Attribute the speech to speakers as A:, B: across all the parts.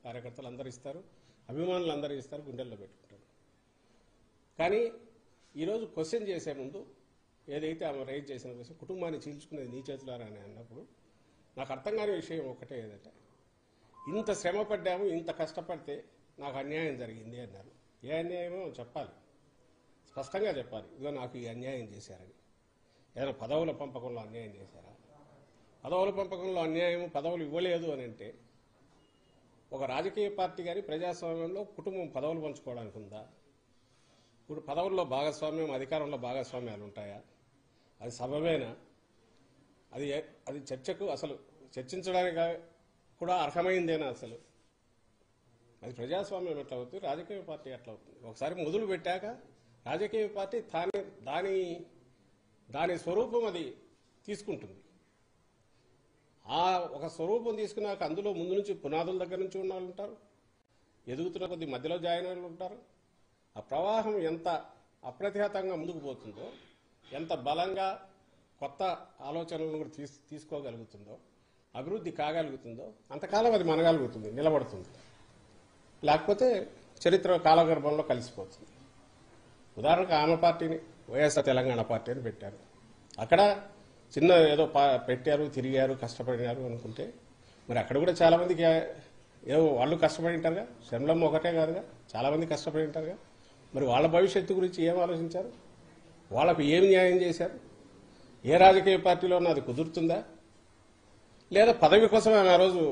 A: కార్యకర్తలు అందరూ ఇస్తారు, అభిమానులు అందరూ ఇస్తారు, గుండెల్లో పెట్టుకుంటారు. కానీ ఈరోజు క్వశ్చన్ చేసే ముందు ఏదైతే ఆమె రైజ్ చేసిన క్వశ్చన్ కుటుంబాన్ని చీల్చుకునేది నీ చేతులారా అని అన్నప్పుడు నాకు అర్థం కాని విషయం ఒకటే ఏదంటే, ఇంత శ్రమ పడ్డాము, ఇంత కష్టపడితే నాకు అన్యాయం జరిగింది అన్నారు. ఏ అన్యాయమో చెప్పాలి, స్పష్టంగా చెప్పాలి. ఇదిగో నాకు ఈ అన్యాయం చేశారని. ఏదైనా పదవుల పంపకంలో అన్యాయం చేశారా? పదవుల పంపకంలో అన్యాయం, పదవులు ఇవ్వలేదు అని అంటే ఒక రాజకీయ పార్టీ కానీ ప్రజాస్వామ్యంలో కుటుంబం పదవులు పంచుకోవడానికి ఉందా? ఇప్పుడు పదవుల్లో భాగస్వామ్యం, అధికారంలో భాగస్వామ్యాలు ఉంటాయా? అది సబబేనా? అది చర్చకు అసలు చర్చించడానికి కూడా అర్హమైందేనా? అసలు అది ప్రజాస్వామ్యం ఎట్లా అవుతుంది, రాజకీయ పార్టీ ఎట్లా అవుతుంది? ఒకసారి మొదలు పెట్టాక రాజకీయ పార్టీ దాని స్వరూపం అది తీసుకుంటుంది. ఆ ఒక స్వరూపం తీసుకున్నాక అందులో ముందు నుంచి పునాదుల దగ్గర నుంచి ఉన్న వాళ్ళు ఉంటారు, ఎదుగుతున్న కొద్ది మధ్యలో జాయిన్ వాళ్ళు ఉంటారు. ఆ ప్రవాహం ఎంత అప్రతిహతంగా ముందుకు పోతుందో, ఎంత బలంగా కొత్త ఆలోచనలను కూడా తీసుకోగలుగుతుందో, అభివృద్ధి కాగలుగుతుందో అంతకాలం అది మనగలుగుతుంది, నిలబడుతుంది. లేకపోతే చరిత్ర కాలగర్భంలో కలిసిపోతుంది. ఉదాహరణకు ఆమె పార్టీని వైఎస్ఆర్ తెలంగాణ పార్టీ అని పెట్టారు. అక్కడ చిన్న ఏదో పెట్టారు, తిరిగారు, కష్టపడినారు అనుకుంటే మరి అక్కడ కూడా చాలామందికి ఏదో వాళ్ళు కష్టపడి ఉంటారుగా. శ్రమలమ్మ ఒకటే కాదుగా, చాలామంది కష్టపడి ఉంటారుగా. మరి వాళ్ళ భవిష్యత్తు గురించి ఏం ఆలోచించారు? వాళ్ళకు ఏం న్యాయం చేశారు? ఏ రాజకీయ పార్టీలో అది కుదురుతుందా? లేదా పదవి కోసం ఆమె ఆ రోజు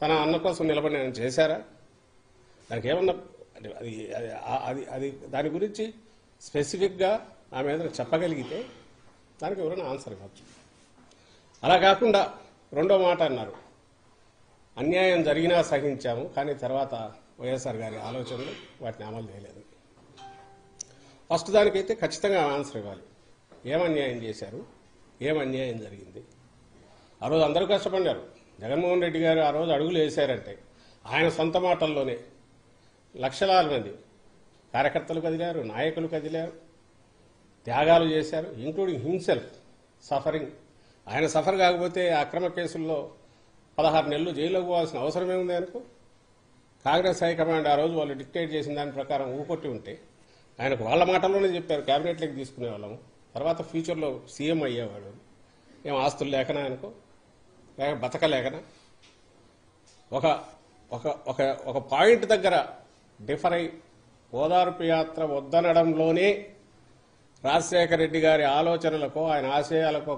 A: తన అన్న కోసం నిలబడి ఆయన చేశారా? దానికి ఏమన్నా అది దాని గురించి స్పెసిఫిక్గా ఆమె ఏదైనా చెప్పగలిగితే దానికి ఎవరైనా ఆన్సర్ ఇవ్వచ్చు. అలా కాకుండా రెండో మాట అన్నారు, అన్యాయం జరిగినా సహించాము, కానీ తర్వాత వైఎస్ఆర్ గారి ఆలోచనలు వాటిని అమలు చేయలేదు. ఫస్ట్ దానికైతే ఖచ్చితంగా ఆన్సర్ ఇవ్వాలి. ఏం అన్యాయం చేశారు, ఏం అన్యాయం జరిగింది? ఆ రోజు అందరూ కష్టపడ్డారు. జగన్మోహన్ రెడ్డి గారు ఆ రోజు అడుగులు వేశారంటే ఆయన సొంత మాటల్లోనే లక్షలాది మంది కార్యకర్తలు కదిలారు, నాయకులు కదిలారు, త్యాగాలు చేశారు, ఇంక్లూడింగ్ హిమ్సెల్ఫ్ సఫరింగ్. ఆయన సఫర్ కాకపోతే అక్రమ కేసుల్లో 16 నెలలు జైల్లోకి పోవాల్సిన అవసరం ఏముంది ఆయనకు? కాంగ్రెస్ హైకమాండ్ ఆ రోజు వాళ్ళు డిక్టేట్ చేసిన దాని ప్రకారం ఊకొట్టి ఉంటే ఆయనకు వాళ్ళ మాటల్లోనే చెప్పారు క్యాబినెట్లోకి తీసుకునే వాళ్ళము, తర్వాత ఫ్యూచర్లో సీఎం అయ్యేవాడు. ఏం ఆస్తులు లేకనా ఆయనకు, లేక బతకలేకనా? ఒక ఒక ఒక ఒక పాయింట్ దగ్గర డిఫర్ అయి ఓదార్పు యాత్ర వద్దనడంలోనే రాజశేఖర రెడ్డి గారి ఆలోచనలకు, ఆయన ఆశయాలకు